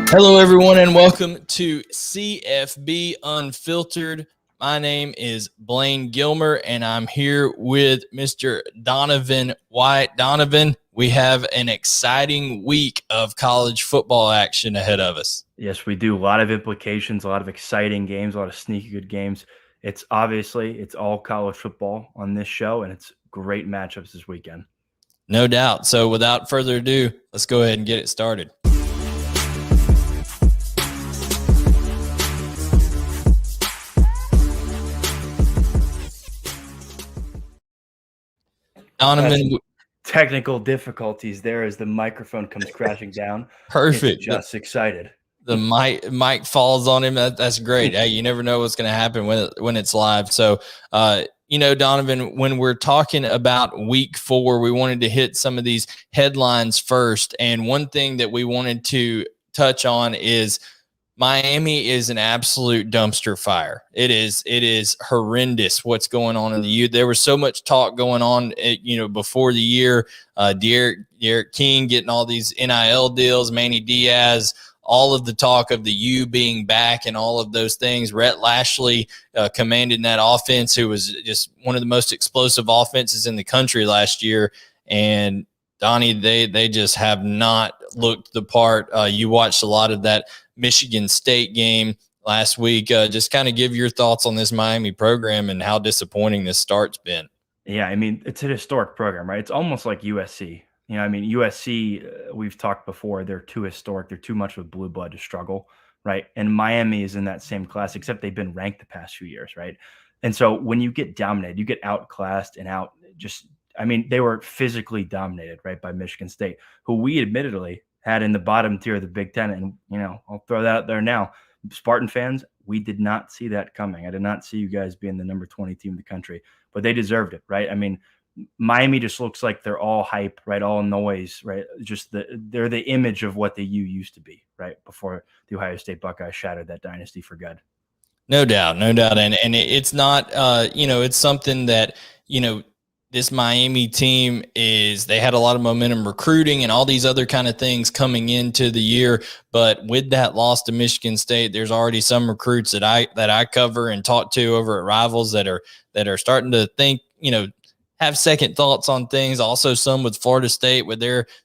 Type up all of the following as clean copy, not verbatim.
Hello, everyone, and welcome to CFB Unfiltered. My name is Blayne Gilmer, and I'm here with Mr. Donovan White. Donovan, we have an exciting week of college football action ahead of us. Yes, we do. A lot of implications, a lot of exciting games, a lot of sneaky good games. It's all college football on this show, and it's great matchups this weekend. No doubt. So without further ado, let's go ahead and get it started. Donovan, technical difficulties there as the microphone comes crashing down. Perfect. It's just excited. The mic falls on him. That's great. Hey, you never know what's going to happen when it's live. So, Donovan, when we're talking about week 4, we wanted to hit some of these headlines first. And one thing that we wanted to touch on is Miami is an absolute dumpster fire. It is horrendous what's going on in the U. There was so much talk going on, before the year. Derek King getting all these NIL deals, Manny Diaz, all of the talk of the U being back and all of those things. Rhett Lashley commanding that offense, who was just one of the most explosive offenses in the country last year. And Donnie, they just have not looked the part. You watched a lot of that Michigan State game last week. Just kind of give your thoughts on this Miami program and how disappointing this start's been. Yeah, I mean, it's a historic program, right? It's almost like USC. USC, we've talked before, they're too historic. They're too much of a blue blood to struggle, right? And Miami is in that same class, except they've been ranked the past few years, right? And so when you get dominated, you get outclassed and they were physically dominated, right, by Michigan State, who we admittedly had in the bottom tier of the Big Ten. And, I'll throw that out there now. Spartan fans, we did not see that coming. I did not see you guys being the number 20 team in the country, but they deserved it, right? I mean, Miami just looks like they're all hype, right? All noise, right? They're the image of what the U used to be, right? Before the Ohio State Buckeyes shattered that dynasty for good. No doubt. And it's not, it's something that, this Miami team they had a lot of momentum recruiting and all these other kind of things coming into the year. But with that loss to Michigan State, there's already some recruits that I cover and talk to over at Rivals that are starting to think, have second thoughts on things. Also some with Florida State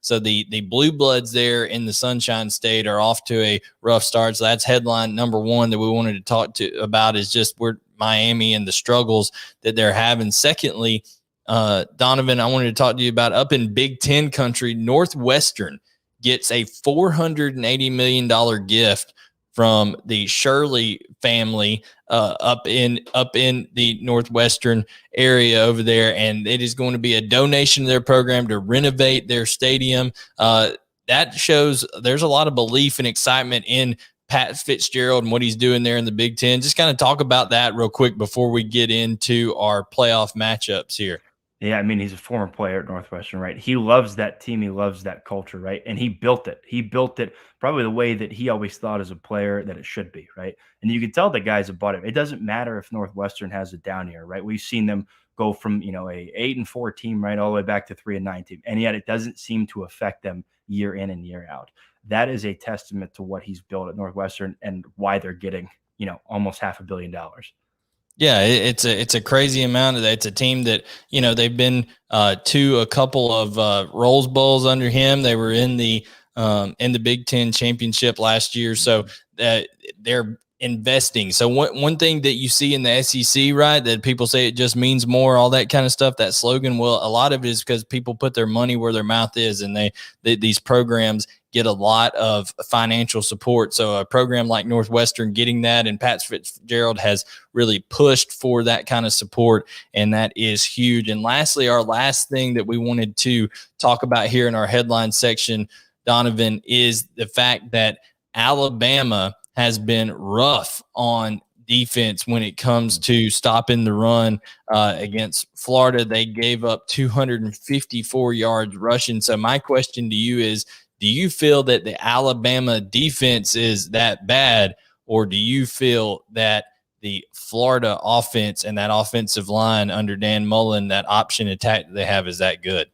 so the blue bloods there in the Sunshine State are off to a rough start. So that's headline number 1 that we wanted to talk about is just where Miami and the struggles that they're having. Secondly, Donovan, I wanted to talk to you about up in Big Ten country. Northwestern gets a $480 million gift from the Shirley family up in the Northwestern area over there, and it is going to be a donation to their program to renovate their stadium. That shows there's a lot of belief and excitement in Pat Fitzgerald and what he's doing there in the Big Ten. Just kind of talk about that real quick before we get into our playoff matchups here. Yeah, I mean, he's a former player at Northwestern, right? He loves that team. He loves that culture, right? And he built it. He built it probably the way that he always thought as a player that it should be, right? And you can tell the guys have bought it. It doesn't matter if Northwestern has a down year, right? We've seen them go from, a 8-4 team, right, all the way back to 3-9 team. And yet it doesn't seem to affect them year in and year out. That is a testament to what he's built at Northwestern and why they're getting, almost $500 million. Yeah, it's a crazy amount of that. It's a team that, they've been to a couple of Rose Bowls under him. They were in the Big Ten championship last year. So they're investing. So one thing that you see in the SEC, right, that people say it just means more, all that kind of stuff, that slogan, well, a lot of it is because people put their money where their mouth is, and these programs get a lot of financial support. So a program like Northwestern getting that, and Pat Fitzgerald has really pushed for that kind of support, and that is huge. And lastly, our last thing that we wanted to talk about here in our headline section, Donovan, is the fact that Alabama has been rough on defense when it comes to stopping the run against Florida. They gave up 254 yards rushing. So my question to you is, do you feel that the Alabama defense is that bad, or do you feel that the Florida offense and that offensive line under Dan Mullen, that option attack that they have, is that good?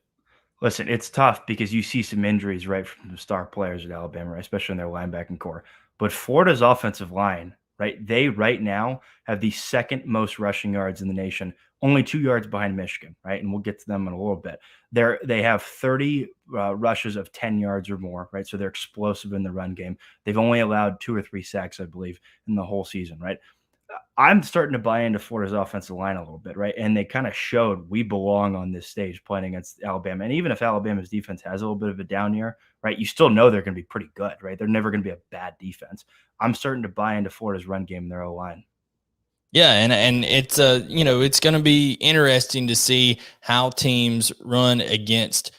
Listen, it's tough because you see some injuries right from the star players at Alabama, right, especially in their linebacking core. But Florida's offensive line, right, they right now have the second most rushing yards in the nation, only 2 yards behind Michigan, right? And we'll get to them in a little bit. They have 30 rushes of 10 yards or more, right? So they're explosive in the run game. They've only allowed 2 or 3 sacks, I Bleav, in the whole season, right? I'm starting to buy into Florida's offensive line a little bit, right? And they kind of showed we belong on this stage playing against Alabama. And even if Alabama's defense has a little bit of a down year, right, you still know they're going to be pretty good, right? They're never going to be a bad defense. I'm starting to buy into Florida's run game and their O-line. Yeah, and it's it's going to be interesting to see how teams run against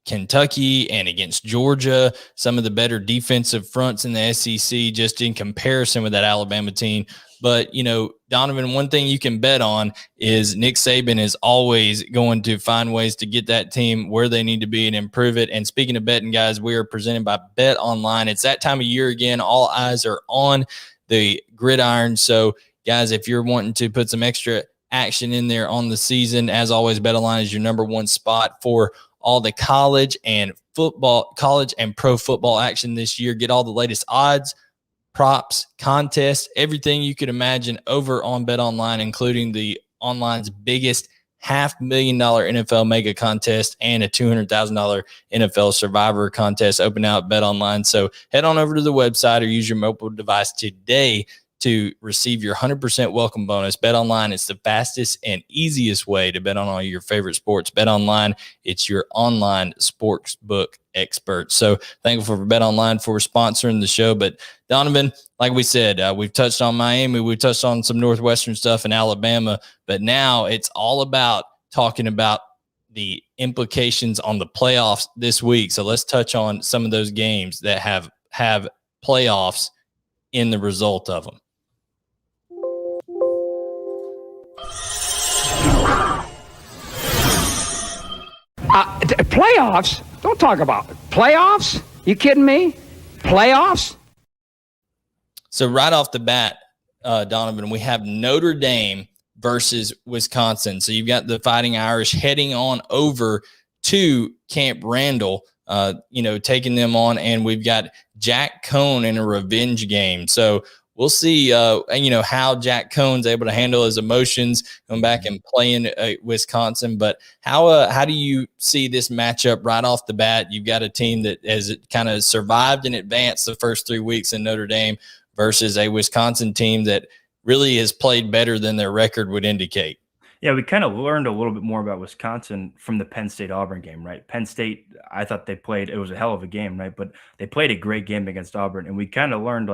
Kentucky and against Georgia, some of the better defensive fronts in the SEC, just in comparison with that Alabama team. But Donovan, one thing you can bet on is Nick Saban is always going to find ways to get that team where they need to be and improve it. And speaking of betting, guys, we are presented by BetOnline. It's that time of year again. All eyes are on the gridiron. So, guys, if you're wanting to put some extra action in there on the season, as always, BetOnline is your number one spot for all the college and pro football action this year. Get all the latest odds, props, contests, everything you could imagine over on BetOnline, including the online's biggest $500,000 NFL mega contest and a $200,000 NFL Survivor contest open out at BetOnline. So head on over to the website or use your mobile device today to receive your 100% welcome bonus. BetOnline is the fastest and easiest way to bet on all your favorite sports. BetOnline, it's your online sportsbook expert. So thankful for BetOnline for sponsoring the show. But Donovan, like we said, we've touched on Miami, we've touched on some Northwestern stuff in Alabama, but now it's all about talking about the implications on the playoffs this week. So let's touch on some of those games that have playoffs in the result of them. Playoffs? Don't talk about it. Playoffs? You kidding me? Playoffs? So right off the bat, Donovan, we have Notre Dame versus Wisconsin. So you've got the Fighting Irish heading on over to Camp Randall, taking them on, and we've got Jack Cohn in a revenge game. So we'll see, how Jack Cohn's able to handle his emotions, come back and play in Wisconsin. But how do you see this matchup right off the bat? You've got a team that has kind of survived and advanced the first 3 weeks in Notre Dame versus a Wisconsin team that really has played better than their record would indicate. Yeah, we kind of learned a little bit more about Wisconsin from the Penn State-Auburn game, right? Penn State, I thought it was a hell of a game, right? But they played a great game against Auburn, and we kind of learned,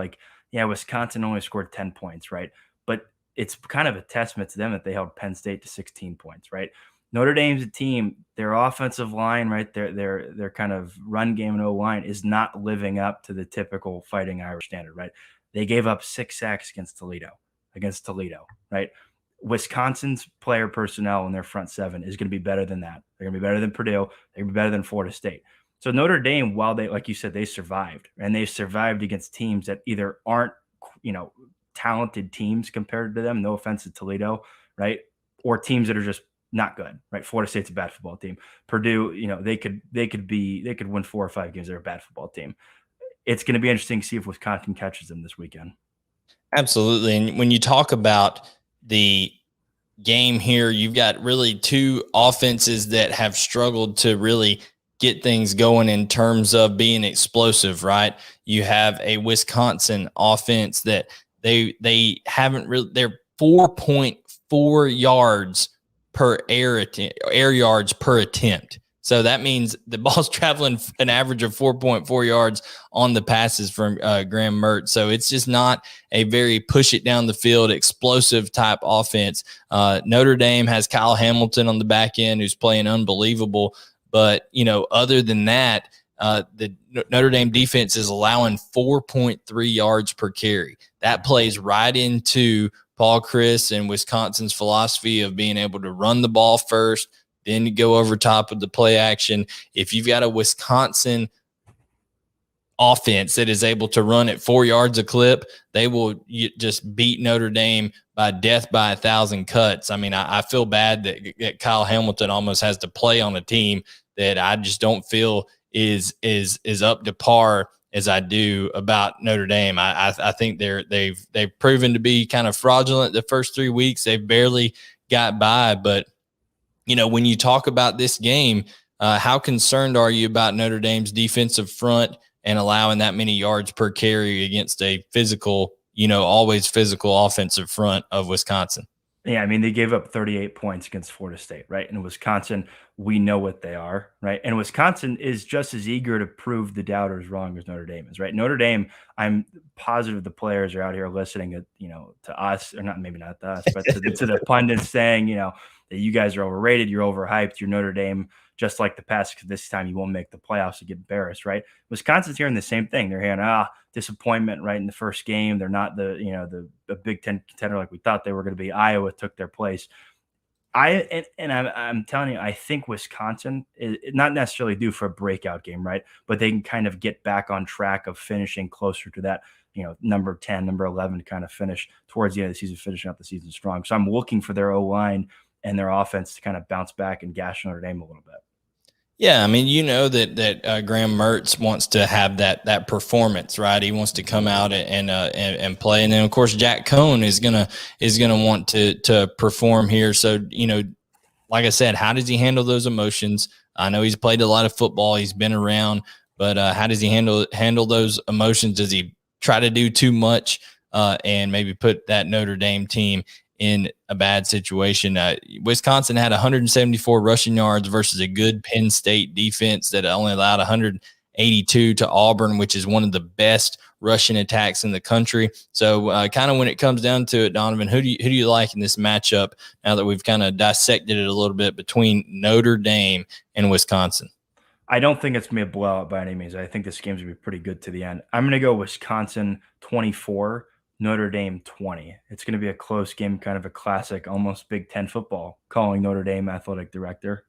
Wisconsin only scored 10 points, right? But it's kind of a testament to them that they held Penn State to 16 points, right? Notre Dame's a team, their offensive line, right? Their kind of run game and O-line is not living up to the typical Fighting Irish standard, right? They gave up 6 sacks against Toledo, right? Wisconsin's player personnel in their front seven is going to be better than that. They're going to be better than Purdue. They're going to be better than Florida State. So Notre Dame, while they, like you said, they survived, and they survived against teams that either aren't, talented teams compared to them. No offense to Toledo, right? Or teams that are just not good, right? Florida State's a bad football team. Purdue, they could win 4 or 5 games. They're a bad football team. It's going to be interesting to see if Wisconsin catches them this weekend. Absolutely. And when you talk about the game here, you've got really 2 offenses that have struggled to really get things going in terms of being explosive, right? You have a Wisconsin offense that they haven't really, they're 4.4 yards per air yards per attempt. So that means the ball's traveling an average of 4.4 yards on the passes from Graham Mertz. So it's just not a very push it down the field, explosive type offense. Notre Dame has Kyle Hamilton on the back end who's playing unbelievable. But, other than that, the Notre Dame defense is allowing 4.3 yards per carry. That plays right into Paul Chryst and Wisconsin's philosophy of being able to run the ball first, then go over top of the play action. If you've got a Wisconsin offense that is able to run at 4 yards a clip, they will just beat Notre Dame by death by 1,000 cuts. I mean, I feel bad that Kyle Hamilton almost has to play on a team that I just don't feel is up to par as I do about Notre Dame. I think they've proven to be kind of fraudulent the first 3 weeks. They've barely got by, but when you talk about this game, how concerned are you about Notre Dame's defensive front and allowing that many yards per carry against a physical, always physical offensive front of Wisconsin? Yeah, I mean, they gave up 38 points against Florida State, right? And Wisconsin, we know what they are, right? And Wisconsin is just as eager to prove the doubters wrong as Notre Dame is, right? Notre Dame, I'm positive the players are out here listening, to us, or not, maybe not to us, but to the pundits saying, that you guys are overrated, you're overhyped, you're Notre Dame, just like the past, because this time you won't make the playoffs to get embarrassed, right? Wisconsin's hearing the same thing. They're hearing, disappointment right in the first game. They're not the Big Ten contender like we thought they were going to be. Iowa took their place. I'm telling you, I think Wisconsin is not necessarily due for a breakout game, right? But they can kind of get back on track of finishing closer to that, number 10, number 11 kind of finish towards the end of the season, finishing out the season strong. So I'm looking for their O-line and their offense to kind of bounce back and gash Notre Dame a little bit. Yeah, I mean, that Graham Mertz wants to have that performance, right? He wants to come out and play, and then of course Jack Cohn is gonna want to perform here. So like I said, how does he handle those emotions? I know he's played a lot of football, he's been around, but how does he handle those emotions? Does he try to do too much and maybe put that Notre Dame team in a bad situation? Wisconsin had 174 rushing yards versus a good Penn State defense that only allowed 182 to Auburn, which is one of the best rushing attacks in the country. So kind of when it comes down to it, Donovan, who do you like in this matchup now that we've kind of dissected it a little bit between Notre Dame and Wisconsin? I don't think it's going to be a blowout by any means. I think this game's going to be pretty good to the end. I'm going to go Wisconsin 24, Notre Dame 20. It's going to be a close game, kind of a classic, almost Big Ten football, calling Notre Dame athletic director.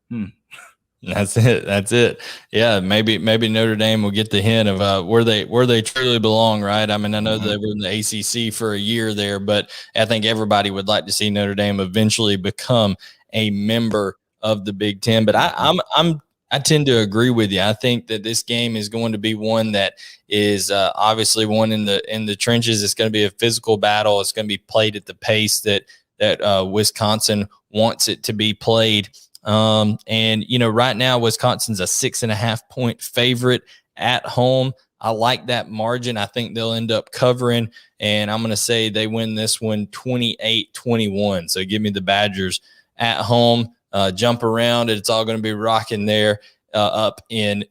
That's it. Yeah, maybe Notre Dame will get the hint of where they truly belong, right? I mean, I know they were in the ACC for a year there, but I think everybody would like to see Notre Dame eventually become a member of the Big Ten. But I tend to agree with you. I think that this game is going to be one that is obviously one in the trenches. It's going to be a physical battle. It's going to be played at the pace that Wisconsin wants it to be played. And right now Wisconsin's a 6.5 point favorite at home. I like that margin. I think they'll end up covering, and I'm going to say they win this one 28-21. So give me the Badgers at home. Jump around. It's all going to be rocking there up in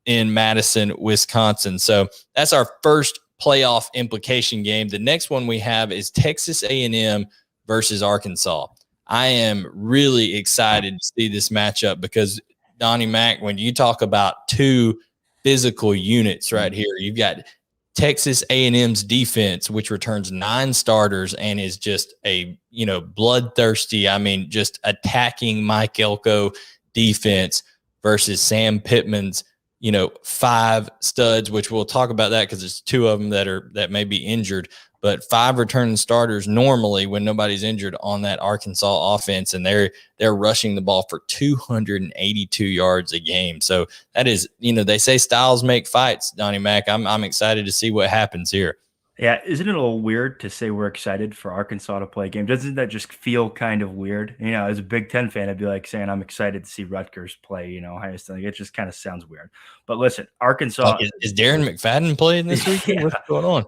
Madison, Wisconsin. So that's our first playoff implication game. The next one we have is Texas A&M versus Arkansas. I am really excited to see this matchup because, Donnie Mac, when you talk about two physical units right here, you've got Texas A&M's defense, which returns 9 starters and is just a, bloodthirsty, just attacking Mike Elko defense versus Sam Pittman's, 5 studs, which we'll talk about that because there's 2 of them that may be injured, but 5 returning starters normally when nobody's injured on that Arkansas offense, and they're rushing the ball for 282 yards a game. So that is, they say styles make fights, Donnie Mac. I'm excited to see what happens here. Yeah, isn't it a little weird to say we're excited for Arkansas to play a game? Doesn't that just feel kind of weird? As a Big Ten fan, I'd be like saying I'm excited to see Rutgers play, highest. It just kind of sounds weird. But listen, Arkansas is Darren McFadden playing this weekend? Yeah. What's going on?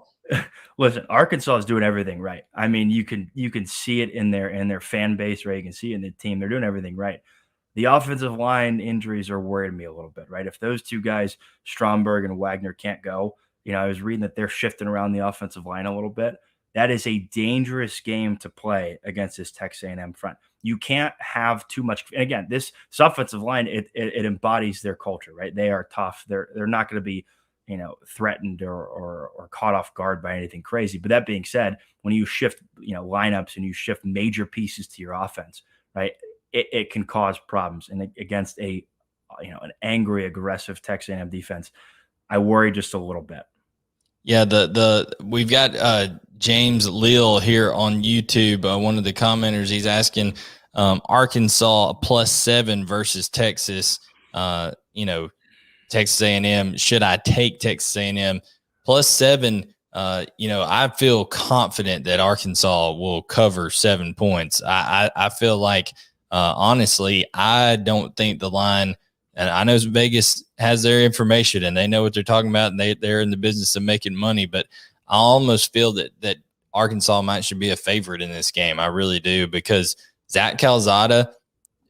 Listen, Arkansas is doing everything right. I mean, you can see it in their fan base, right? You can see it in the team. They're doing everything right. The offensive line injuries are worrying me a little bit, right? If those 2 guys, Stromberg and Wagner, can't go, I was reading that they're shifting around the offensive line a little bit. That is a dangerous game to play against this Texas A&M front. You can't have too much. And again, this offensive line, it embodies their culture, right? They are tough. They're not going to be, threatened or caught off guard by anything crazy. But that being said, when you shift, lineups and you shift major pieces to your offense, right, it can cause problems. And against an angry, aggressive Texas A&M defense, I worry just a little bit. Yeah, we've got James Leal here on YouTube. One of the commenters, he's asking Arkansas +7 versus Texas. Texas A&M. Should I take Texas A&M +7? I feel confident that Arkansas will cover 7 points. I feel like honestly, I don't think the line. And I know Vegas has their information and they know what they're talking about, and they're in the business of making money. But I almost feel that Arkansas should be a favorite in this game. I really do, because Zach Calzada,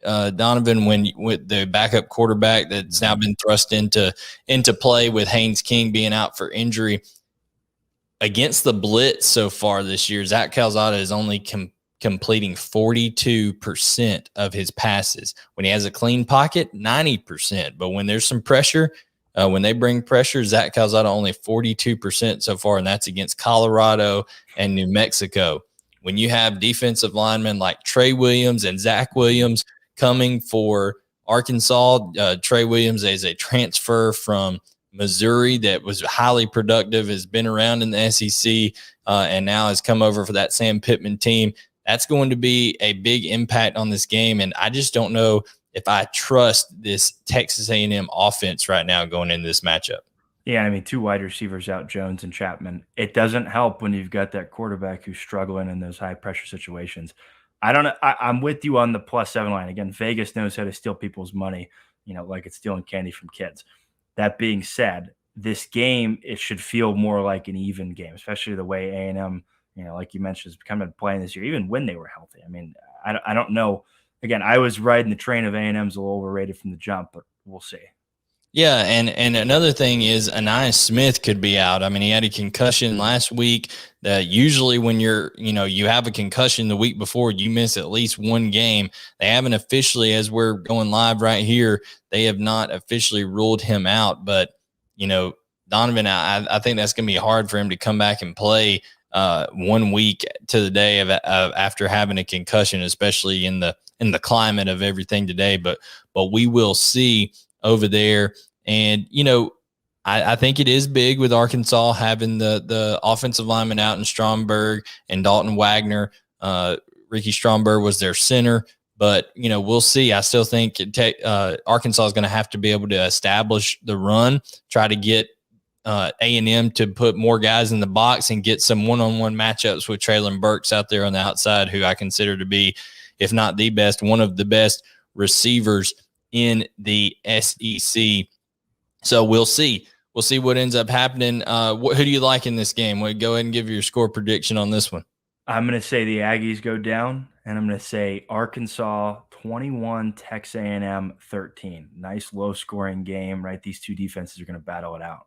Donovan, with the backup quarterback that's now been thrust into play with Haynes King being out for injury, against the blitz so far this year, Zach Calzada is only completing 42% of his passes. When he has a clean pocket, 90%. But when there's some pressure, when they bring pressure, Zach Calzada only 42% so far, and that's against Colorado and New Mexico. When you have defensive linemen like Trey Williams and Zach Williams coming for Arkansas, Trey Williams is a transfer from Missouri that was highly productive, has been around in the SEC, and now has come over for that Sam Pittman team. That's going to be a big impact on this game, and I just don't know if I trust this Texas A&M offense right now going into this matchup. Yeah, I mean, 2 wide receivers out, Jones and Chapman. It doesn't help when you've got that quarterback who's struggling in those high-pressure situations. I don't know. I'm with you on the +7 line. Again, Vegas knows how to steal people's money, like it's stealing candy from kids. That being said, this game, it should feel more like an even game, especially the way A&M, like you mentioned, is becoming playing this year, even when they were healthy. I mean, I don't know. Again, I was riding the train of A&M's a little overrated from the jump, but we'll see. Yeah, and another thing is Anais Smith could be out. I mean, he had a concussion last week. Usually when you have a concussion the week before, you miss at least one game. They haven't officially, as we're going live right here, they have not officially ruled him out. But, Donovan, I think that's going to be hard for him to come back and play 1 week to the day of after having a concussion, especially in the climate of everything today. But we will see over there. And, I think it is big with Arkansas having the offensive lineman out in Stromberg and Dalton Wagner. Ricky Stromberg was their center, but, we'll see. I still think Arkansas is going to have to be able to establish the run, try to get A&M to put more guys in the box and get some one-on-one matchups with Traylon Burks out there on the outside, who I consider to be, if not the best, one of the best receivers in the SEC. So we'll see. We'll see what ends up happening. Who do you like in this game? Go ahead and give your score prediction on this one. I'm going to say the Aggies go down, and I'm going to say Arkansas 21, Texas A&M 13. Nice low-scoring game, right? These two defenses are going to battle it out.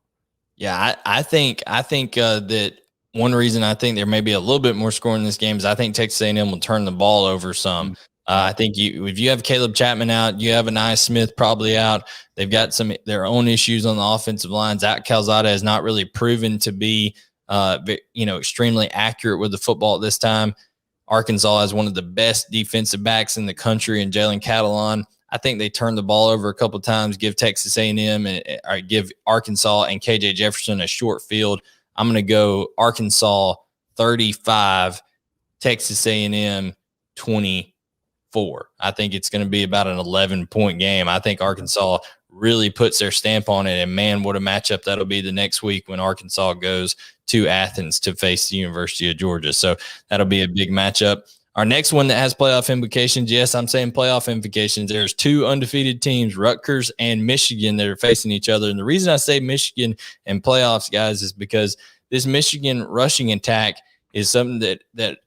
Yeah, I think that one reason I think there may be a little bit more scoring in this game is I think Texas A&M will turn the ball over some. I think if you have Caleb Chapman out, you have Anais Smith probably out. They've got their own issues on the offensive line. Zach Calzada has not really proven to be, extremely accurate with the football at this time. Arkansas has one of the best defensive backs in the country in Jalen Catalon. I think they turn the ball over a couple of times, give Texas A&M or give Arkansas and KJ Jefferson a short field. I'm going to go Arkansas 35, Texas A&M 24. I think it's going to be about an 11-point game. I think Arkansas really puts their stamp on it, and man, what a matchup that'll be the next week when Arkansas goes to Athens to face the University of Georgia. So that'll be a big matchup. Our next one that has playoff implications, yes, I'm saying playoff implications. There's 2 undefeated teams, Rutgers and Michigan, that are facing each other. And the reason I say Michigan and playoffs, guys, is because this Michigan rushing attack is something that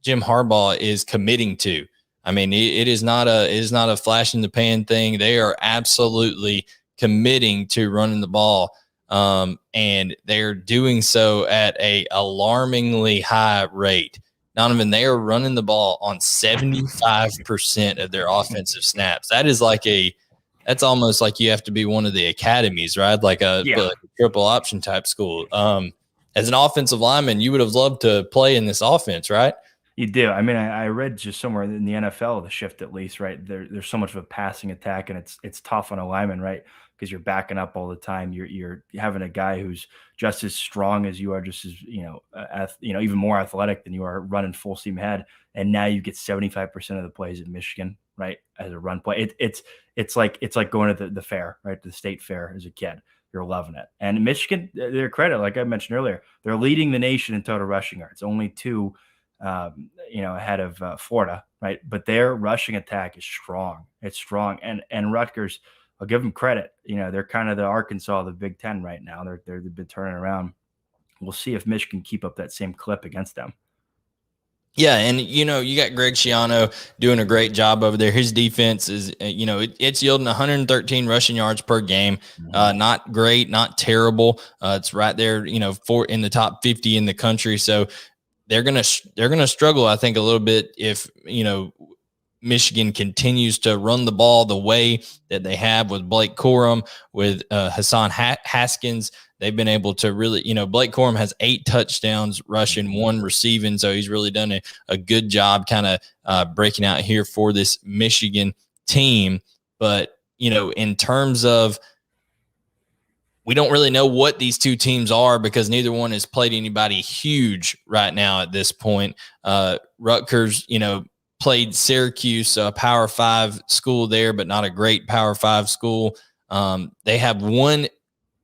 Jim Harbaugh is committing to. I mean, it is not a flash in the pan thing. They are absolutely committing to running the ball, and they're doing so at a alarmingly high rate. Donovan, they are running the ball on 75% of their offensive snaps. That's almost like you have to be one of the academies, right? Like a triple option type school. As an offensive lineman, you would have loved to play in this offense, right? You do. I mean, I read just somewhere in the NFL, the shift at least, right? There's so much of a passing attack, and it's tough on a lineman, right? Because you're backing up all the time. You're having a guy who's just as strong as you are, just as even more athletic than you are, running full steam ahead. And now you get 75% of the plays at Michigan, right, as a run play. It's like going to the fair, right, the state fair as a kid. You're loving it. And Michigan, their credit, like I mentioned earlier, they're leading the nation in total rushing yards. Only two ahead of Florida, right? But their rushing attack is strong. It's strong, and Rutgers, I'll give them credit. They're kind of the Arkansas of the Big Ten right now. They've been turning around. We'll see if Michigan keep up that same clip against them. Yeah, and you got Greg Schiano doing a great job over there. His defense is, it's yielding 113 rushing yards per game. Not great, not terrible. It's right there, in the top 50 in the country. So they're gonna struggle, I think, a little bit if Michigan continues to run the ball the way that they have with Blake Corum, with Hassan Haskins. They've been able to really, Blake Corum has 8 touchdowns rushing, 1 receiving. So he's really done a good job kind of breaking out here for this Michigan team. But, in terms of, we don't really know what these two teams are because neither one has played anybody huge right now at this point. Rutgers, played Syracuse, a Power 5 school there, but not a great Power 5 school. They have one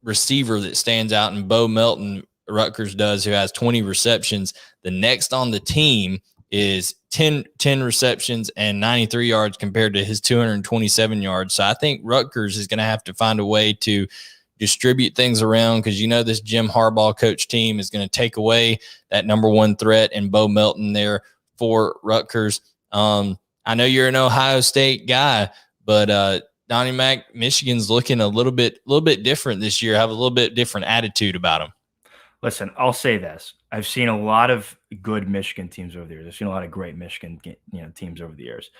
receiver that stands out in Bo Melton, Rutgers does, who has 20 receptions. The next on the team is 10 receptions and 93 yards compared to his 227 yards. So I think Rutgers is going to have to find a way to distribute things around because this Jim Harbaugh coach team is going to take away that number one threat in Bo Melton there for Rutgers. I know you're an Ohio State guy, but Donnie Mac, Michigan's looking a little bit different this year. Have a little bit different attitude about them. Listen, I'll say this: I've seen a lot of good Michigan teams over the years. I've seen a lot of great Michigan teams over the years.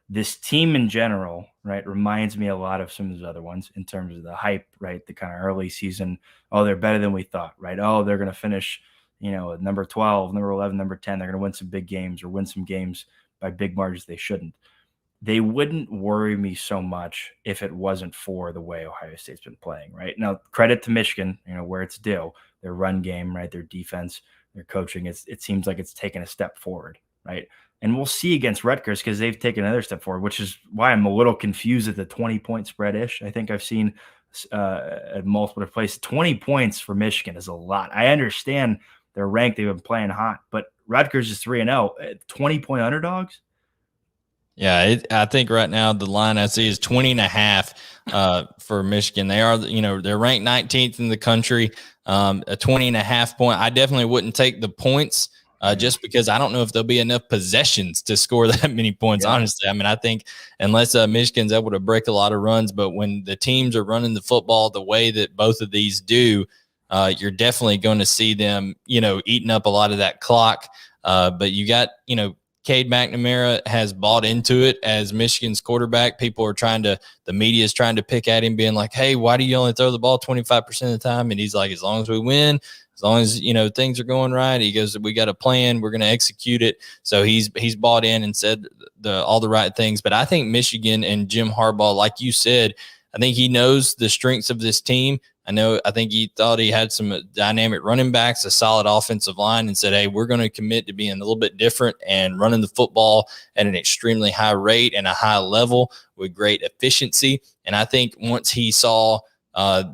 This team in general, right, reminds me a lot of some of those other ones in terms of the hype, right? The kind of early season, oh, they're better than we thought, right? Oh, they're going to finish, number 12, number 11, number 10. They're going to win some big games or win some games by big margins they shouldn't. They wouldn't worry me so much if it wasn't for the way Ohio State's been playing, right? Now, credit to Michigan, where it's due. Their run game, right? Their defense, their coaching, it seems like it's taken a step forward, right? And we'll see against Rutgers because they've taken another step forward, which is why I'm a little confused at the 20-point spread-ish. I think I've seen at multiple places. 20 points for Michigan is a lot. I understand they're ranked. They've been playing hot. But Rutgers is 3-0. 20-point underdogs? Yeah, I think right now the line I see is 20.5 for Michigan. They are, they're ranked 19th in the country. A 20.5 point. I definitely wouldn't take the points just because I don't know if there'll be enough possessions to score that many points, honestly. I mean, I think unless Michigan's able to break a lot of runs, but when the teams are running the football the way that both of these do, you're definitely going to see them, eating up a lot of that clock. But you got, Cade McNamara has bought into it as Michigan's quarterback. The media is trying to pick at him, being like, hey, why do you only throw the ball 25% of the time? And he's like, as long as we win, as long as, things are going right. He goes, we got a plan. We're going to execute it. So he's bought in and said all the right things. But I think Michigan and Jim Harbaugh, like you said, I think he knows the strengths of this team. I think he thought he had some dynamic running backs, a solid offensive line, and said, hey, we're going to commit to being a little bit different and running the football at an extremely high rate and a high level with great efficiency. And I think once he saw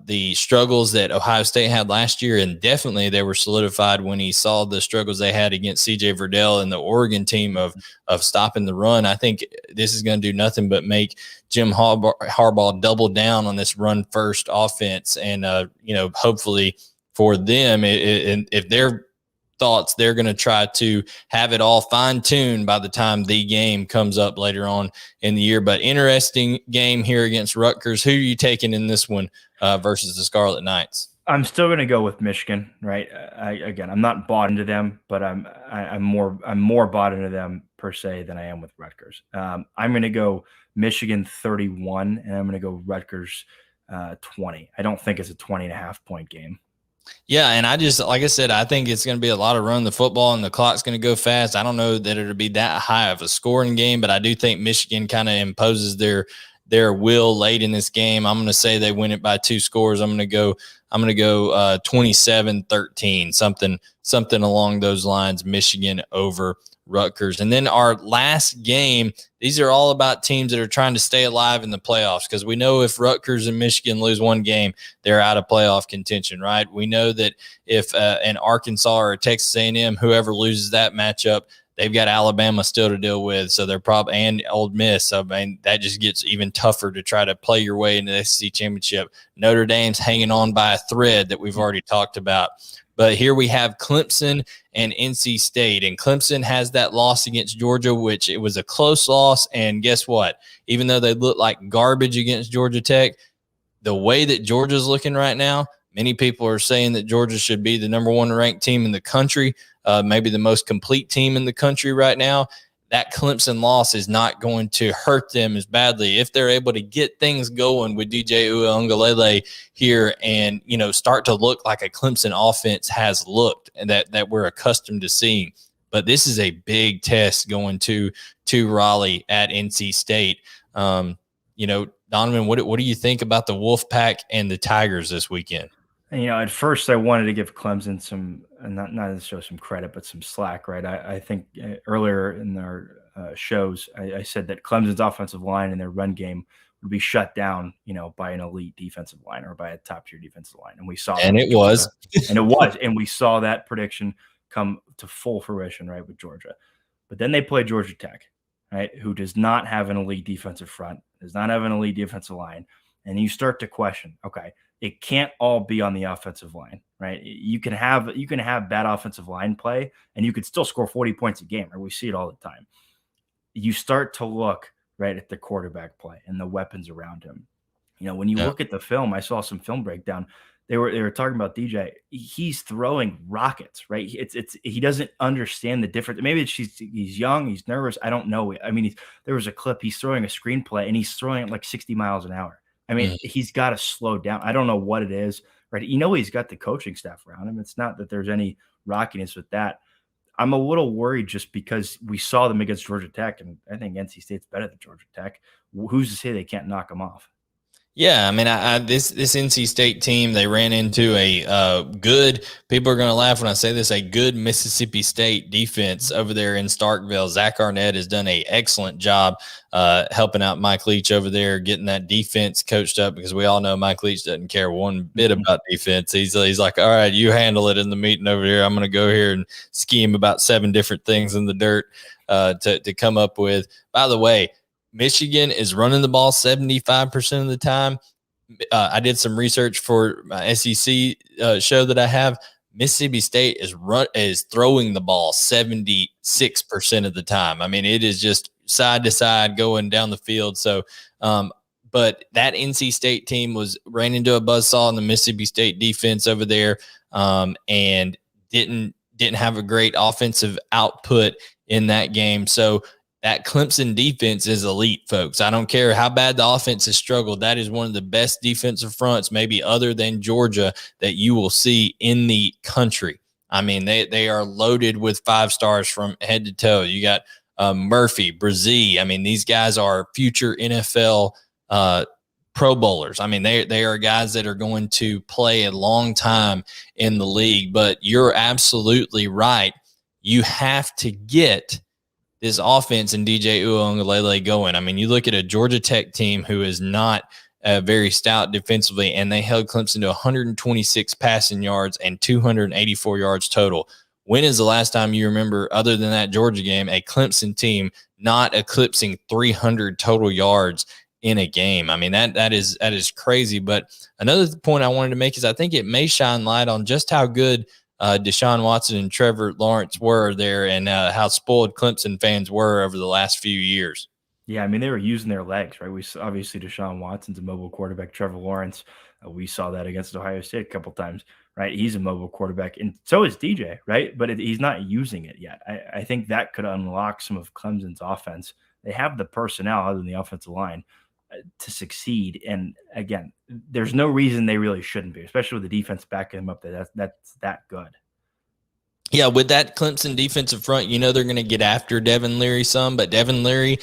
the struggles that Ohio State had last year, and definitely they were solidified when he saw the struggles they had against CJ Verdell and the Oregon team of stopping the run. I think this is going to do nothing but make Jim Harbaugh double down on this run first offense. And, hopefully for them, if their thoughts, they're going to try to have it all fine-tuned by the time the game comes up later on in the year. But interesting game here against Rutgers. Who are you taking in this one versus the Scarlet Knights? I'm still going to go with Michigan, right? I'm not bought into them, but I'm more bought into them per se than I am with Rutgers. I'm going to go Michigan 31, and I'm going to go Rutgers 20. I don't think it's a 20.5 point game. Yeah, and like I said, I think it's going to be a lot of run the football, and the clock's going to go fast. I don't know that it'll be that high of a scoring game, but I do think Michigan kind of imposes their will late in this game. I'm going to say they win it by 2 scores. I'm going to go 27-13, something along those lines. Michigan over Rutgers. And then our last game, these are all about teams that are trying to stay alive in the playoffs, because we know if Rutgers and Michigan lose one game, they're out of playoff contention, right? We know that if an Arkansas or a Texas A&M, whoever loses that matchup, they've got Alabama still to deal with. So they're probably, and Ole Miss. So, I mean, that just gets even tougher to try to play your way into the SEC championship. Notre Dame's hanging on by a thread that we've already talked about. But here we have Clemson and NC State. And Clemson has that loss against Georgia, which it was a close loss. And guess what? Even though they look like garbage against Georgia Tech, the way that Georgia's looking right now, many people are saying that Georgia should be the number 1 ranked team in the country, maybe the most complete team in the country right now. That Clemson loss is not going to hurt them as badly if they're able to get things going with DJ Uiagalelei here and, start to look like a Clemson offense has looked and that we're accustomed to seeing. But this is a big test going to Raleigh at NC State. Donovan, what do you think about the Wolfpack and the Tigers this weekend? At first I wanted to give Clemson some, not to show some credit, but some slack, right? I think earlier in our shows, I said that Clemson's offensive line and their run game would be shut down, by an elite defensive line or by a top tier defensive line. And we saw and that. It was. And we saw that prediction come to full fruition, right, with Georgia. But then they play Georgia Tech, right, who does not have an elite defensive front, does not have an elite defensive line. And you start to question, okay, it can't all be on the offensive line, right? You can have bad offensive line play, and you could still score 40 points a game, right? We see it all the time. You start to look right at the quarterback play and the weapons around him. When you look at the film, I saw some film breakdown. They were talking about DJ. He's throwing rockets, right? He doesn't understand the difference. Maybe he's young, he's nervous. I don't know. I mean, there was a clip. He's throwing a screenplay and he's throwing it like 60 miles an hour. I mean, he's got to slow down. I don't know what it is, right? He's got the coaching staff around him. It's not that there's any rockiness with that. I'm a little worried just because we saw them against Georgia Tech, and I think NC State's better than Georgia Tech. Who's to say they can't knock them off? Yeah, I mean, this NC State team, they ran into a good, people are going to laugh when I say this, a good Mississippi State defense over there in Starkville. Zach Arnett has done an excellent job helping out Mike Leach over there, getting that defense coached up, because we all know Mike Leach doesn't care one bit about defense. He's like, all right, you handle it in the meeting over here. I'm going to go here and scheme about 7 different things in the dirt to come up with. By the way, Michigan is running the ball 75% of the time. I did some research for my SEC show that I have. Mississippi State is throwing the ball 76% of the time. I mean, it is just side to side going down the field. So, but that NC State team ran into a buzzsaw in the Mississippi State defense over there, and didn't have a great offensive output in that game. So that Clemson defense is elite, folks. I don't care how bad the offense has struggled. That is one of the best defensive fronts, maybe other than Georgia, that you will see in the country. I mean, they are loaded with 5 stars from head to toe. You got Murphy, Brazee. I mean, these guys are future NFL Pro Bowlers. I mean, they are guys that are going to play a long time in the league. But you're absolutely right. You have to get this offense and DJ Uiagalelei going. I mean, you look at a Georgia Tech team who is not very stout defensively, and they held Clemson to 126 passing yards and 284 yards total. When is the last time you remember, other than that Georgia game, a Clemson team not eclipsing 300 total yards in a game? I mean, that is crazy. But another point I wanted to make is I think it may shine light on just how good Deshaun Watson and Trevor Lawrence were there, and how spoiled Clemson fans were over the last few years. Yeah, I mean, they were using their legs, right? Obviously Deshaun Watson's a mobile quarterback. Trevor Lawrence, we saw that against Ohio State a couple times, right? He's a mobile quarterback, and so is DJ, right? But he's not using it yet. I think that could unlock some of Clemson's offense. They have the personnel other than the offensive line. to succeed. And again, there's no reason they really shouldn't be, especially with the defense backing them up. That's that good. Yeah, with that Clemson defensive front, they're going to get after Devin Leary some, but Devin Leary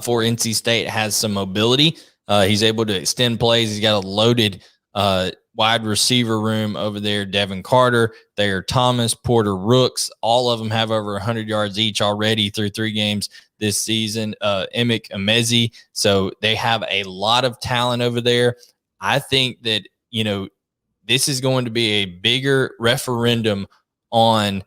for NC State has some mobility. He's able to extend plays. He's got a loaded wide receiver room over there. Devin Carter, Thayer Thomas, Porter Rooks, all of them have over 100 yards each already through 3 games this season. Emick Emezi. So they have a lot of talent over there. I think that, this is going to be a bigger referendum on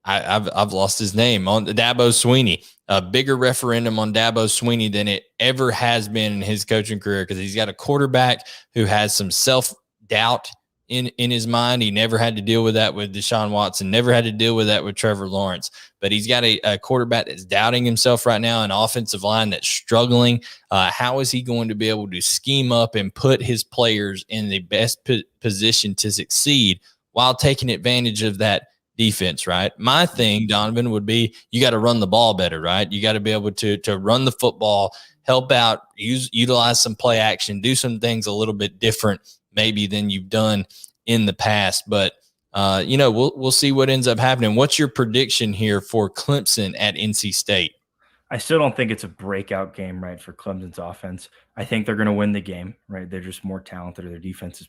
I've lost his name, on Dabo Swinney, a bigger referendum on Dabo Swinney than it ever has been in his coaching career, because he's got a quarterback who has some self-doubt in his mind. He never had to deal with that with Deshaun Watson, never had to deal with that with Trevor Lawrence, but he's got a quarterback that's doubting himself right now, an offensive line that's struggling. How is he going to be able to scheme up and put his players in the best position to succeed while taking advantage of that defense, right? My thing, Donovan, would be you got to run the ball better, right? You got to be able to run the football, help out, utilize some play action, do some things a little bit different maybe than you've done in the past. But, we'll see what ends up happening. What's your prediction here for Clemson at NC State? I still don't think it's a breakout game, right, for Clemson's offense. I think they're going to win the game, right? They're just more talented. Their defense is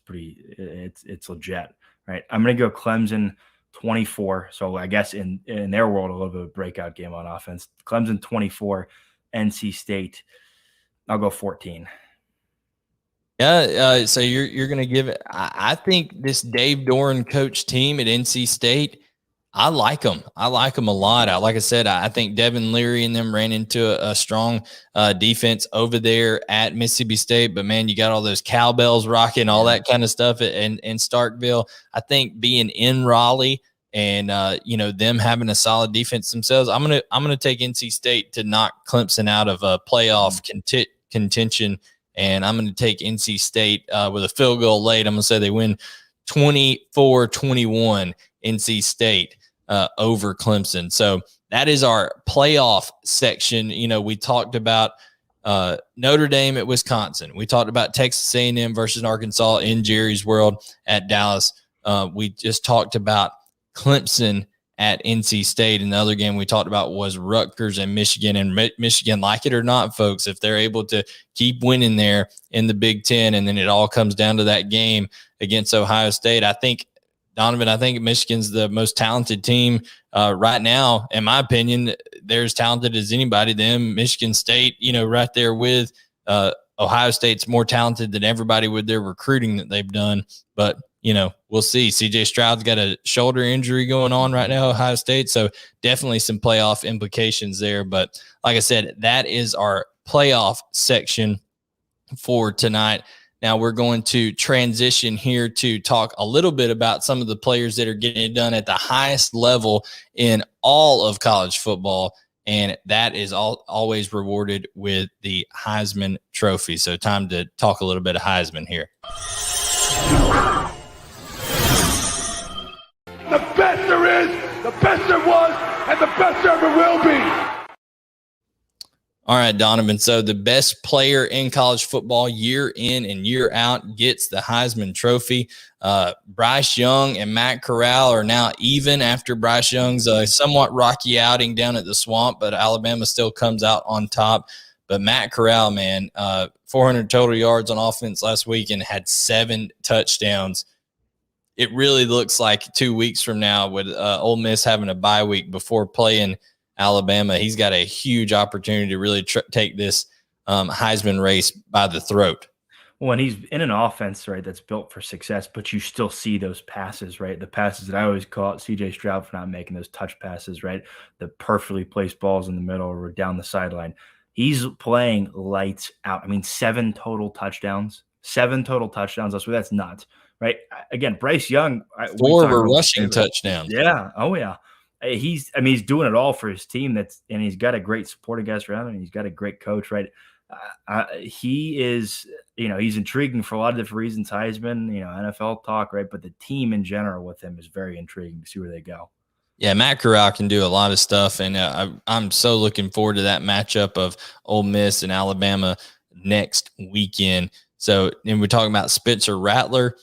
it's legit, right? I'm going to go Clemson 24. So I guess in their world, a little bit of a breakout game on offense. Clemson 24, NC State, I'll go 14. Yeah, so you're going to give it. I think this Dave Doran coach team at NC State, I like them. I like them a lot. Like I said, I think Devin Leary and them ran into a strong defense over there at Mississippi State. But, man, you got all those cowbells rocking, all that kind of stuff in Starkville. I think being in Raleigh and, them having a solid defense themselves, I'm gonna take NC State to knock Clemson out of a playoff contention. And I'm going to take NC State with a field goal late. I'm going to say they win 24-21, NC State over Clemson. So that is our playoff section. We talked about Notre Dame at Wisconsin. We talked about Texas A&M versus Arkansas in Jerry's World at Dallas. We just talked about Clemson at NC State. And the other game we talked about was Rutgers and Michigan. And Michigan, like it or not, folks, if they're able to keep winning there in the Big Ten, and then it all comes down to that game against Ohio State, I think, Donovan, Michigan's the most talented team right now. In my opinion, they're as talented as anybody. Them, Michigan State, right there with Ohio State's more talented than everybody with their recruiting that they've done. But we'll see. CJ Stroud's got a shoulder injury going on right now, Ohio State. So definitely some playoff implications there. But like I said, that is our playoff section for tonight. Now we're going to transition here to talk a little bit about some of the players that are getting it done at the highest level in all of college football. And that is always rewarded with the Heisman Trophy. So time to talk a little bit of Heisman here. The best there is, the best there was, and the best there ever will be. All right, Donovan. So the best player in college football year in and year out gets the Heisman Trophy. Bryce Young and Matt Corral are now even after Bryce Young's somewhat rocky outing down at the Swamp, but Alabama still comes out on top. But Matt Corral, man, 400 total yards on offense last week and had 7 touchdowns. It really looks like 2 weeks from now with Ole Miss having a bye week before playing Alabama, he's got a huge opportunity to really take this Heisman race by the throat. Well, and he's in an offense, right, that's built for success, but you still see those passes, right? The passes that I always call it CJ Stroud for not making those touch passes, right? The perfectly placed balls in the middle or down the sideline. He's playing lights out. 7 total touchdowns. 7 total touchdowns. That's nuts. Right. Again, Bryce Young. 4 were rushing touchdowns. Yeah. Oh, yeah. He's doing it all for his team. And he's got a great supporting cast around him. And he's got a great coach, right? He is, he's intriguing for a lot of different reasons. Heisman, NFL talk, right? But the team in general with him is very intriguing to see where they go. Yeah, Matt Corral can do a lot of stuff, and I'm so looking forward to that matchup of Ole Miss and Alabama next weekend. So, and we're talking about Spencer Rattler.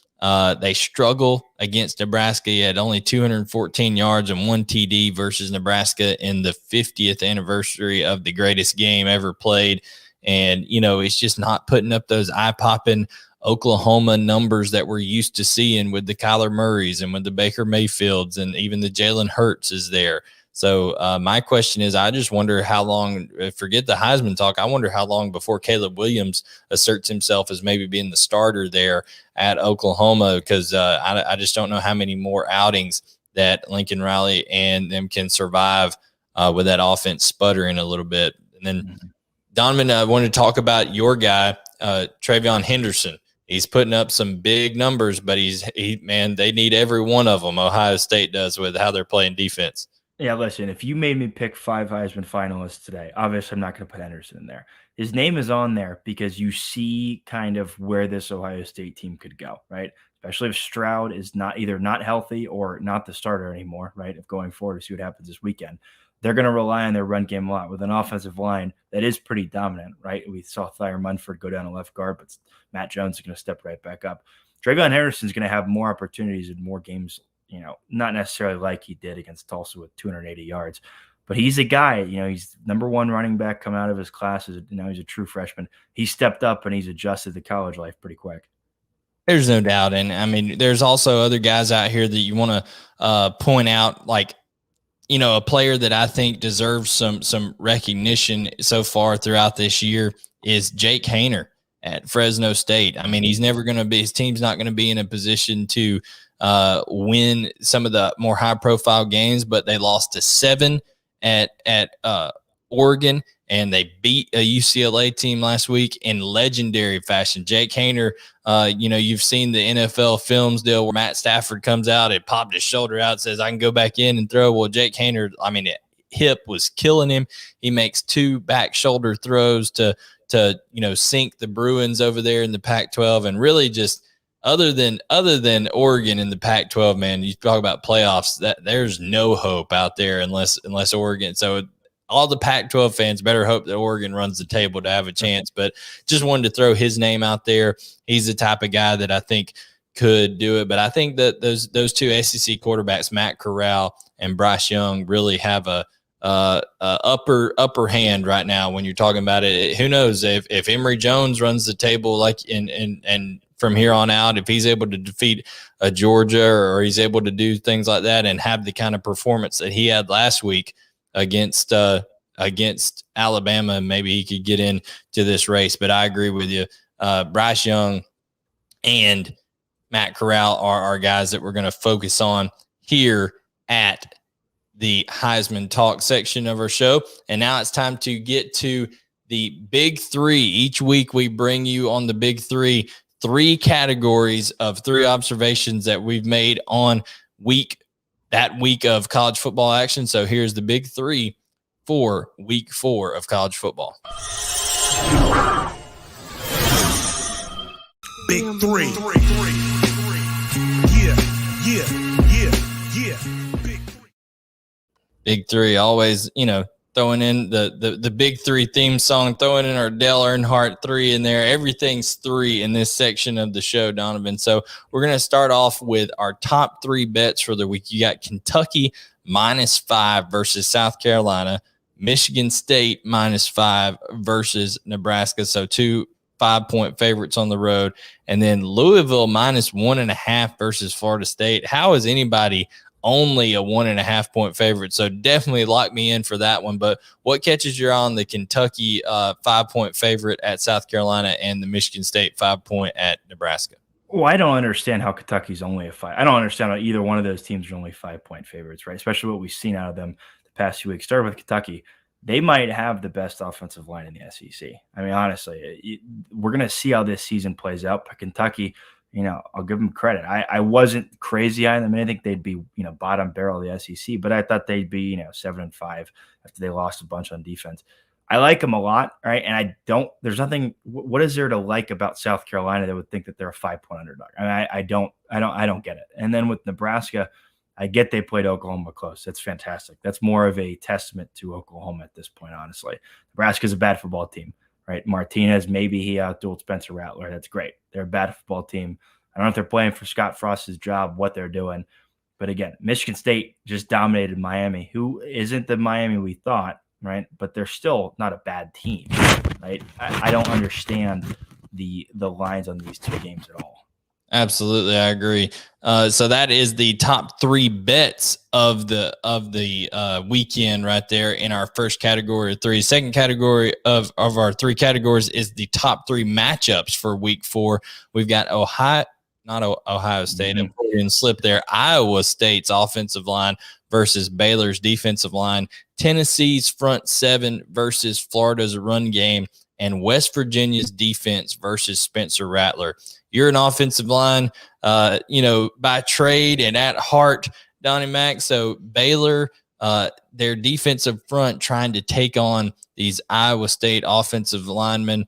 They struggle against Nebraska. He had only 214 yards and 1 TD versus Nebraska in the 50th anniversary of the greatest game ever played. And, it's just not putting up those eye-popping Oklahoma numbers that we're used to seeing with the Kyler Murrays and with the Baker Mayfields, and even the Jalen Hurts is there. So my question is, I just wonder how long, forget the Heisman talk, I wonder how long before Caleb Williams asserts himself as maybe being the starter there at Oklahoma, because I just don't know how many more outings that Lincoln Riley and them can survive with that offense sputtering a little bit. And then Donovan, I want to talk about your guy, Travion Henderson. He's putting up some big numbers, but they need every one of them. Ohio State does with how they're playing defense. Yeah, listen, if you made me pick 5 Heisman finalists today, obviously I'm not going to put Henderson in there. His name is on there because you see kind of where this Ohio State team could go, right? Especially if Stroud is either not healthy or not the starter anymore, right? If going forward to see what happens this weekend, they're going to rely on their run game a lot with an offensive line that is pretty dominant, right? We saw Thayer Munford go down to left guard, but Matt Jones is going to step right back up. Travion Henderson is going to have more opportunities in more games, not necessarily like he did against Tulsa with 280 yards, but he's a guy, he's number 1 running back coming out of his class. He's a true freshman. He stepped up and he's adjusted to college life pretty quick. There's no doubt. And I mean, there's also other guys out here that you want to point out, like, a player that I think deserves some recognition so far throughout this year is Jake Haener at Fresno State. I mean, his team's not going to be in a position to win some of the more high profile games, but they lost to 7 at Oregon, and they beat a UCLA team last week in legendary fashion. Jake Haener, you've seen the NFL films deal where Matt Stafford comes out and popped his shoulder out, says, I can go back in and throw. Well, Jake Haener, hip was killing him. He makes 2 back shoulder throws to sink the Bruins over there in the Pac-12, and really just other than Oregon in the Pac-12, man, you talk about playoffs, that there's no hope out there unless Oregon. So all the Pac-12 fans better hope that Oregon runs the table to have a chance. But just wanted to throw his name out there. He's the type of guy that I think could do it. But I think that those 2 SEC quarterbacks, Matt Corral and Bryce Young, really have a upper hand right now when you're talking about it. Who knows if Emory Jones runs the table like and from here on out, if he's able to defeat a Georgia or he's able to do things like that and have the kind of performance that he had last week against Alabama, maybe he could get into this race. But I agree with you. Bryce Young and Matt Corral are guys that we're going to focus on here at the Heisman Talk section of our show. And now it's time to get to the Big 3. Each week we bring you on the Big 3 categories of 3 observations that we've made on that week of college football action. So here's the Big 3 for week 4 of college football. Big 3. Big 3, always, throwing in the Big 3 theme song, throwing in our Dale Earnhardt 3 in there. Everything's 3 in this section of the show, Donovan. So we're going to start off with our top 3 bets for the week. You got Kentucky -5 versus South Carolina, Michigan State -5 versus Nebraska. So 2 5-point favorites on the road. And then Louisville -1.5 versus Florida State. How is anybody only a 1.5-point favorite? So definitely lock me in for that one. But what catches your eye on the Kentucky 5-point favorite at South Carolina and the Michigan State 5-point at Nebraska? Well, I don't understand how Kentucky's only a 5. I don't understand how either one of those teams are only 5-point favorites, right? Especially what we've seen out of them the past few weeks. Starting with Kentucky, they might have the best offensive line in the SEC. I mean, honestly, we're going to see how this season plays out. But Kentucky, I'll give them credit. I wasn't crazy on them. I think they'd be, bottom barrel of the SEC, but I thought they'd be, 7-5 after they lost a bunch on defense. I like them a lot, right? And there's nothing, what is there to like about South Carolina that would think that they're a 5-point underdog? I mean, I don't get it. And then with Nebraska, I get they played Oklahoma close. That's fantastic. That's more of a testament to Oklahoma at this point, honestly. Nebraska's a bad football team, right? Martinez, maybe he outdueled Spencer Rattler. That's great. They're a bad football team. I don't know if they're playing for Scott Frost's job, what they're doing. But again, Michigan State just dominated Miami, who isn't the Miami we thought, right? But they're still not a bad team, right? I don't understand the lines on these two games at all. Absolutely, I agree. So that is the top 3 bets of the weekend right there in our first category of 3. Second category of our 3 categories is the top 3 matchups for week 4. We've got Ohio State, and slip there. Iowa State's offensive line versus Baylor's defensive line, Tennessee's front 7 versus Florida's run game, and West Virginia's defense versus Spencer Rattler. You're an offensive line, by trade and at heart, Donnie Mac. So Baylor, their defensive front trying to take on these Iowa State offensive linemen.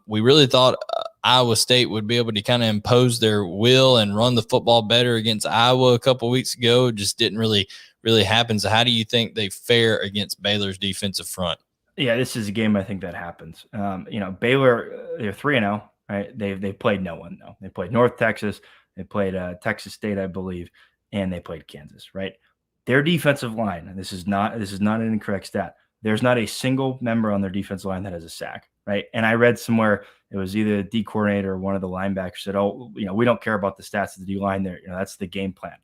We really thought Iowa State would be able to kind of impose their will and run the football better against Iowa a couple of weeks ago. It just didn't really happen. So how do you think they fare against Baylor's defensive front? Yeah, this is a game I think that happens. Baylor, they're 3-0, right? They played no one though. They played North Texas, they played Texas State, I believe, and they played Kansas, right? Their defensive line, and this is not an incorrect stat. There's not a single member on their defensive line that has a sack, right? And I read somewhere it was either the D coordinator or one of the linebackers said, we don't care about the stats of the D line there. That's the game plan.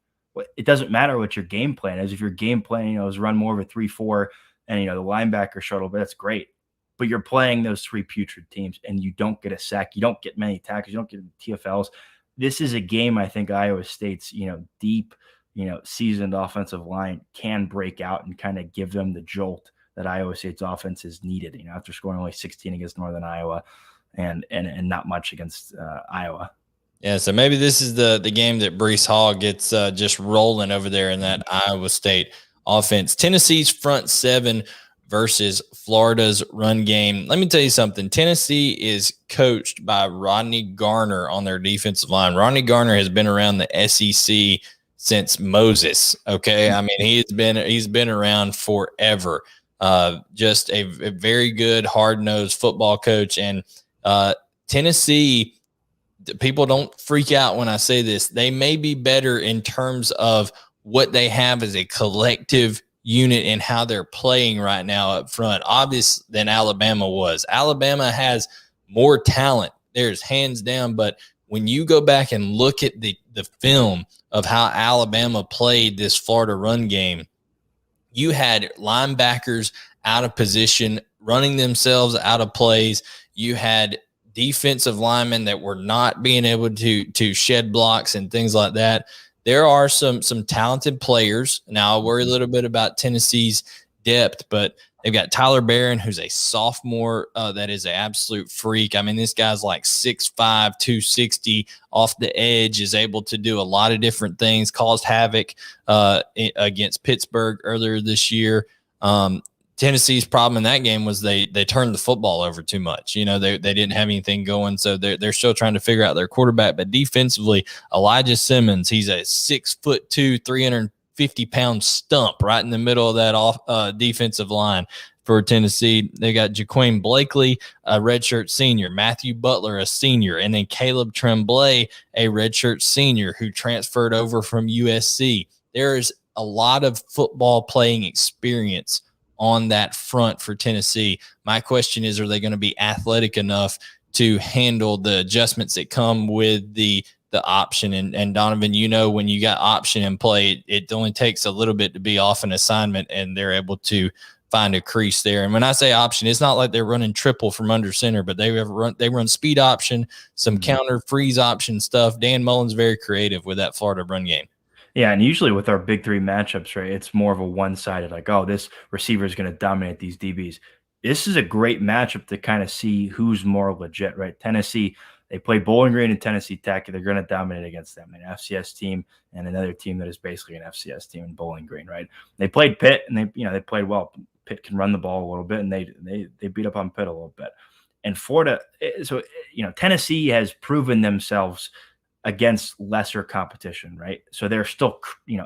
It doesn't matter what your game plan is. If your game plan, is run more of a 3-4 and, the linebacker shuttle, but that's great. But you're playing those 3 putrid teams and you don't get a sack. You don't get many tackles. You don't get TFLs. This is a game I think Iowa State's, deep, seasoned offensive line can break out and kind of give them the jolt that Iowa State's offense is needed, after scoring only 16 against Northern Iowa and not much against Iowa. Yeah, so maybe this is the game that Breece Hall gets just rolling over there in that Iowa State offense. Tennessee's front 7 versus Florida's run game. Let me tell you something. Tennessee is coached by Rodney Garner on their defensive line. Rodney Garner has been around the SEC since Moses. Okay, I mean he's been around forever. Just a very good, hard-nosed football coach. And Tennessee, people don't freak out when I say this. They may be better in terms of what they have as a collective unit and how they're playing right now up front, obviously, than Alabama was. Alabama has more talent. There's hands down. But when you go back and look at the film of how Alabama played this Florida run game, you had linebackers out of position, running themselves out of plays. You had defensive linemen that were not being able to shed blocks and things like that. There are some talented players. Now, I worry a little bit about Tennessee's depth, but they've got Tyler Barron, who's a sophomore that is an absolute freak. I mean, this guy's like 6'5", 260 off the edge, is able to do a lot of different things, caused havoc against Pittsburgh earlier this year. Tennessee's problem in that game was they turned the football over too much. They didn't have anything going, so they're still trying to figure out their quarterback. But defensively, Elijah Simmons, he's a 6'2", 350-pound stump right in the middle of that defensive line for Tennessee. They got Jaquan Blakely, a redshirt senior, Matthew Butler, a senior, and then Caleb Tremblay, a redshirt senior who transferred over from USC. There is a lot of football playing experience on that front for Tennessee. My question is, are they going to be athletic enough to handle the adjustments that come with the option? And Donovan, when you got option in play, it only takes a little bit to be off an assignment, and they're able to find a crease there. And when I say option, it's not like they're running triple from under center, but they run speed option, some counter freeze option stuff. Dan Mullen's very creative with that Florida run game. Yeah, and usually with our big 3 matchups, right, it's more of a one-sided, like, this receiver is going to dominate these DBs. This is a great matchup to kind of see who's more legit, right? Tennessee, they play Bowling Green and Tennessee Tech. They're going to dominate against them, an FCS team and another team that is basically an FCS team in Bowling Green, right? They played Pitt, and they played well. Pitt can run the ball a little bit, and they beat up on Pitt a little bit. And Florida, so Tennessee has proven themselves against lesser competition, right? So they're still,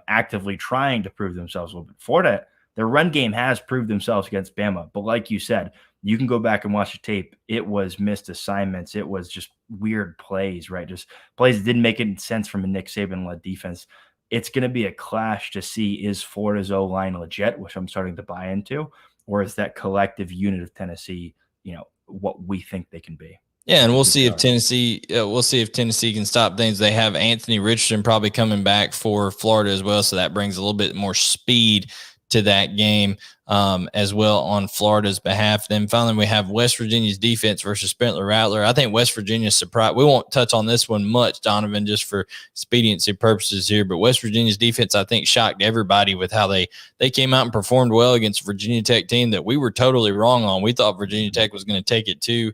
actively trying to prove themselves a little bit. Florida, their run game has proved themselves against Bama, but like you said, you can go back and watch the tape. It was missed assignments. It was just weird plays, right? Just plays that didn't make any sense from a Nick Saban-led defense. It's going to be a clash to see, is Florida's O-line legit, which I'm starting to buy into, or is that collective unit of Tennessee, what we think they can be? Yeah, and we'll see if Tennessee can stop things. They have Anthony Richardson probably coming back for Florida as well, so that brings a little bit more speed to that game as well on Florida's behalf. Then finally, we have West Virginia's defense versus Spencer Rattler. I think West Virginia's surprise. We won't touch on this one much, Donovan, just for expediency purposes here. But West Virginia's defense, I think, shocked everybody with how they came out and performed well against a Virginia Tech team that we were totally wrong on. We thought Virginia Tech was going to take it to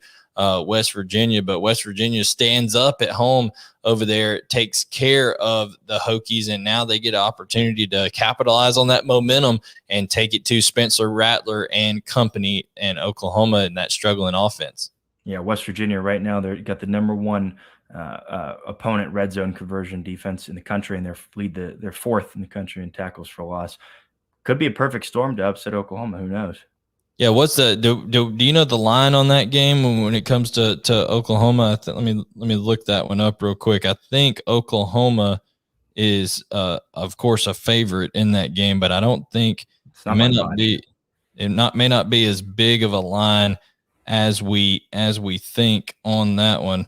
West Virginia, but West Virginia stands up at home over there, takes care of the Hokies, and now they get an opportunity to capitalize on that momentum and take it to Spencer Rattler and company and Oklahoma in that struggling offense. Yeah, West Virginia right now, they've got the number one opponent red zone conversion defense in the country, and they're fourth in the country in tackles for loss. Could be a perfect storm to upset Oklahoma. Who knows? Yeah, what's the do you know the line on that game when it comes to Oklahoma? Let me look that one up real quick. I think Oklahoma is of course a favorite in that game, but I don't think it may not be as big of a line as we think on that one.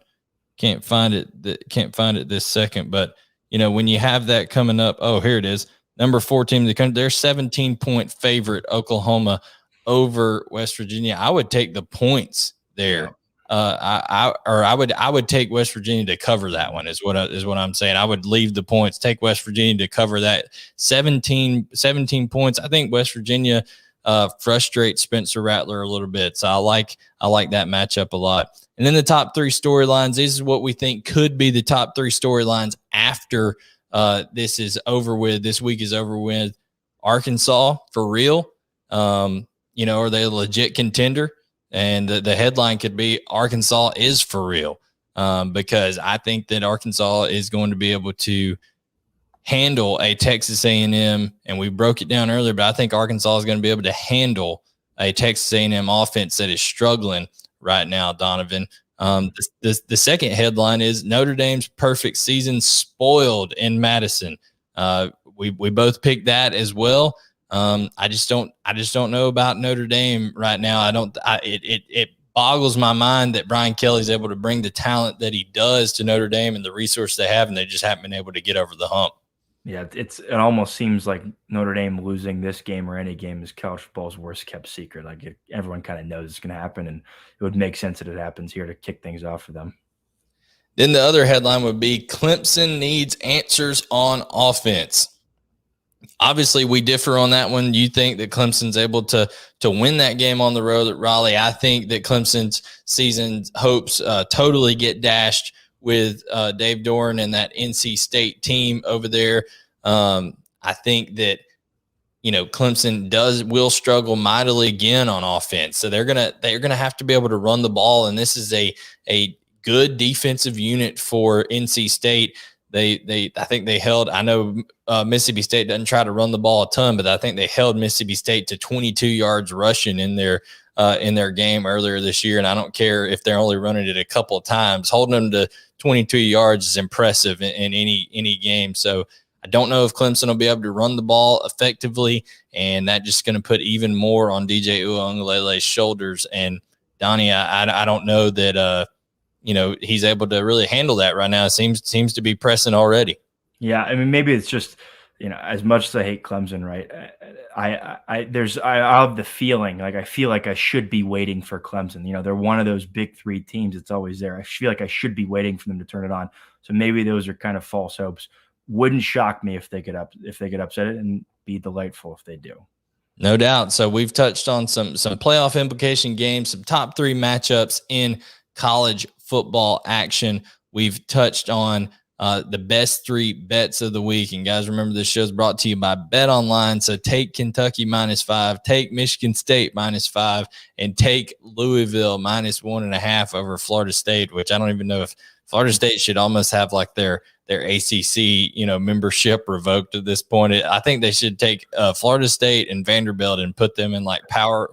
Can't find it this second, but when you have that coming up, oh, here it is. Number 4 team in the country, they're 17-point favorite, Oklahoma, over West Virginia. I would take the points there. I would take West Virginia to cover that one. Is what I'm saying. I would leave the points, take West Virginia to cover that 17 points. I think West Virginia frustrates Spencer Rattler a little bit. So I like that matchup a lot. And then the top 3 storylines. This is what we think could be the top 3 storylines after this is over with. This week is over with. Arkansas for real. Are they a legit contender? And the headline could be Arkansas is for real, because I think that Arkansas is going to be able to handle a Texas A&M, and we broke it down earlier, but I think Arkansas is going to be able to handle a Texas A&M offense that is struggling right now, Donovan. The second headline is Notre Dame's perfect season spoiled in Madison. We both picked that as well. I just don't know about Notre Dame right now. It boggles my mind that Brian Kelly's able to bring the talent that he does to Notre Dame and the resource they have, and they just haven't been able to get over the hump. Yeah, it almost seems like Notre Dame losing this game or any game is college football's worst kept secret. Like everyone kind of knows it's going to happen, and it would make sense that it happens here to kick things off for them. Then the other headline would be Clemson needs answers on offense. Obviously, we differ on that one. You think that Clemson's able to win that game on the road at Raleigh. I think that Clemson's season hopes totally get dashed with Dave Doran and that NC State team over there. I think that Clemson will struggle mightily again on offense. So they're gonna have to be able to run the ball, and this is a good defensive unit for NC State. I think they held. I know Mississippi State doesn't try to run the ball a ton, but I think they held Mississippi State to 22 yards rushing in their game earlier this year. And I don't care if they're only running it a couple of times. Holding them to 22 yards is impressive in any game. So I don't know if Clemson will be able to run the ball effectively, and that's just going to put even more on DJ Uiagalelei's shoulders. And Donnie, I don't know that he's able to really handle that right now. It seems to be pressing already. Yeah, I mean, maybe it's just, as much as I hate Clemson, right? I have the feeling, like I feel like I should be waiting for Clemson. They're one of those big 3 teams. It's always there. I feel like I should be waiting for them to turn it on. So maybe those are kind of false hopes. Wouldn't shock me if they get upset it, and be delightful if they do. No doubt. So we've touched on some playoff implication games, some top 3 matchups in college football action. We've touched on the best 3 bets of the week. And guys, remember this show is brought to you by BetOnline. So take Kentucky -5, take Michigan State -5, and take Louisville -1.5 over Florida State, which I don't even know if Florida State should almost have like their ACC, membership revoked at this point. I think they should take Florida State and Vanderbilt and put them in like Power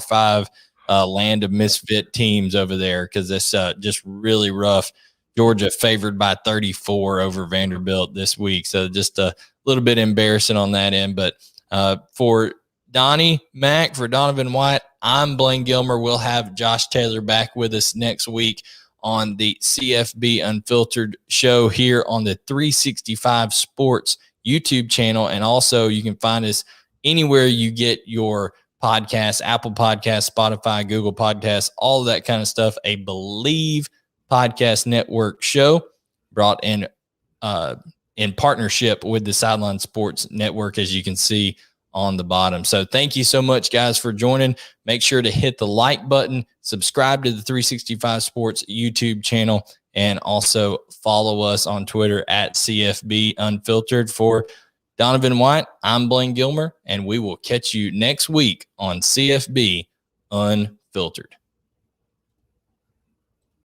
5 land of misfit teams over there, because it's just really rough. Georgia favored by 34 over Vanderbilt this week. So just a little bit embarrassing on that end. But for Donnie Mack, for Donovan White, I'm Blayne Gilmer. We'll have Josh Taylor back with us next week on the CFB Unfiltered show here on the 365 Sports YouTube channel. And also you can find us anywhere you get your podcasts, Apple Podcasts, Spotify, Google Podcasts, all of that kind of stuff. A Bleav Podcast Network show brought in partnership with the Sideline Sports Network, as you can see on the bottom. So thank you so much, guys, for joining. Make sure to hit the like button, subscribe to the 365 Sports YouTube channel, and also follow us on Twitter at CFB Unfiltered. For Donovan White, I'm Blayne Gilmer, and we will catch you next week on CFB Unfiltered.